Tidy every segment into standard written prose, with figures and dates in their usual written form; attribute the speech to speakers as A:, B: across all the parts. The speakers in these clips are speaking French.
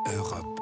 A: Europe.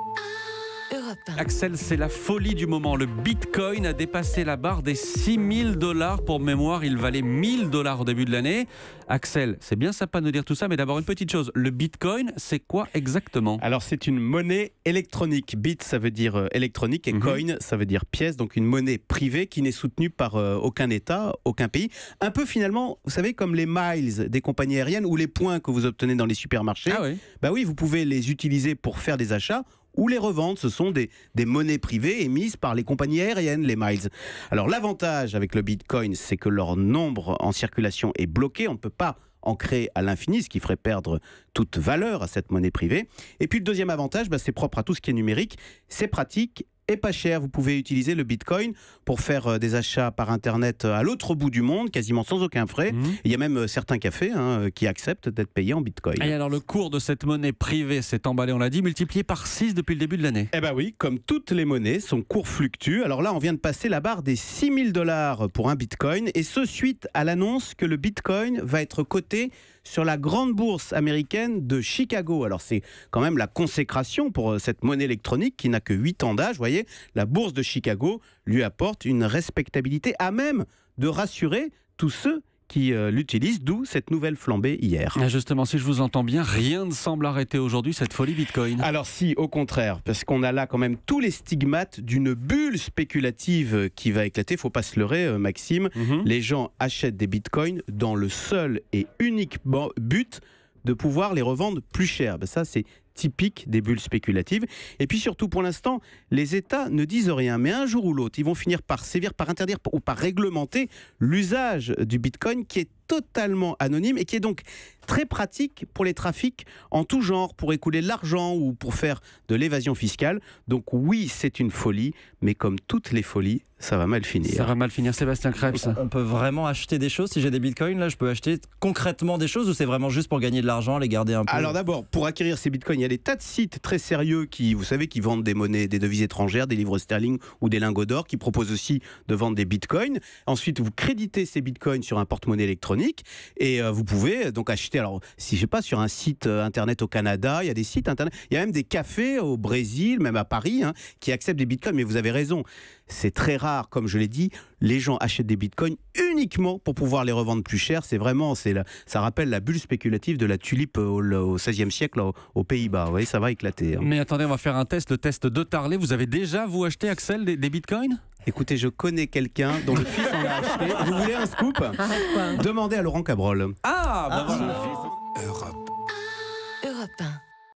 B: Europe 1.
C: Axel, c'est la folie du moment. Le Bitcoin a dépassé la barre des 6 000 $. Pour mémoire, il valait 1 000 $ au début de l'année. Axel, c'est bien sympa de nous dire tout ça, mais d'abord une petite chose. Le Bitcoin, c'est quoi exactement?
D: Alors, c'est une monnaie électronique. Bit, ça veut dire électronique, et coin, ça veut dire pièce. Donc, une monnaie privée qui n'est soutenue par aucun État, aucun pays. Un peu finalement, vous savez, comme les miles des compagnies aériennes ou les points que vous obtenez dans les supermarchés.
C: Ah oui.
D: Bah oui, vous pouvez les utiliser pour faire des achats ou les revendre. Ce sont des monnaies privées émises par les compagnies aériennes, les miles. Alors l'avantage avec le Bitcoin, c'est que leur nombre en circulation est bloqué. On ne peut pas en créer à l'infini, ce qui ferait perdre toute valeur à cette monnaie privée. Et puis le deuxième avantage, c'est propre à tout ce qui est numérique, c'est pratique et pas cher. Vous pouvez utiliser le Bitcoin pour faire des achats par Internet à l'autre bout du monde, quasiment sans aucun frais. Il y a même certains cafés qui acceptent d'être payés en Bitcoin.
C: Et alors le cours de cette monnaie privée s'est emballé, on l'a dit, multiplié par 6 depuis le début de l'année.
D: Eh bien oui, comme toutes les monnaies, son cours fluctue. Alors là, on vient de passer la barre des 6 000 $ pour un Bitcoin, et ce suite à l'annonce que le Bitcoin va être coté sur la grande bourse américaine de Chicago. Alors c'est quand même la consécration pour cette monnaie électronique qui n'a que 8 ans d'âge. Vous voyez, la bourse de Chicago lui apporte une respectabilité à même de rassurer tous ceux qui l'utilisent, d'où cette nouvelle flambée hier.
C: Et justement, si je vous entends bien, rien ne semble arrêter aujourd'hui cette folie Bitcoin.
D: Alors si, au contraire, parce qu'on a là quand même tous les stigmates d'une bulle spéculative qui va éclater. Faut pas se leurrer, Maxime. Les gens achètent des bitcoins dans le seul et unique but de pouvoir les revendre plus cher. Ça, c'est typique des bulles spéculatives. Et puis surtout, pour l'instant, les États ne disent rien. Mais un jour ou l'autre, ils vont finir par sévir, par interdire ou par réglementer l'usage du Bitcoin, qui est totalement anonyme et qui est donc très pratique pour les trafics en tout genre, pour écouler de l'argent ou pour faire de l'évasion fiscale. Donc oui, c'est une folie, mais comme toutes les folies, ça va mal finir.
C: Ça va mal finir, Sébastien Krebs.
E: On peut vraiment acheter des choses. Si j'ai des bitcoins, là, je peux acheter concrètement des choses, ou c'est vraiment juste pour gagner de l'argent, les garder un peu?
D: Alors d'abord, pour acquérir ces bitcoins, il y a des tas de sites très sérieux qui, vous savez, qui vendent des monnaies, des devises étrangères, des livres sterling ou des lingots d'or, qui proposent aussi de vendre des bitcoins. Ensuite, vous créditez ces bitcoins sur un porte-monnaie électronique et vous pouvez donc acheter, alors si je sais pas, sur un site internet au Canada, il y a des sites internet, il y a même des cafés au Brésil, même à Paris, qui acceptent des bitcoins. Mais vous avez raison, c'est très rare, comme je l'ai dit, les gens achètent des bitcoins uniquement pour pouvoir les revendre plus cher. C'est vraiment, ça rappelle la bulle spéculative de la tulipe au XVIe siècle aux Pays-Bas. Vous voyez, ça va éclater.
C: Mais attendez, on va faire un test, le test de Tarlet. Vous avez déjà, vous, acheté, Axel, des bitcoins?
D: Écoutez, je connais quelqu'un dont le fils en a acheté. Vous voulez un scoop? Demandez à Laurent Cabrol.
C: Ah, bah voilà.
A: Europe.
B: Europe 1.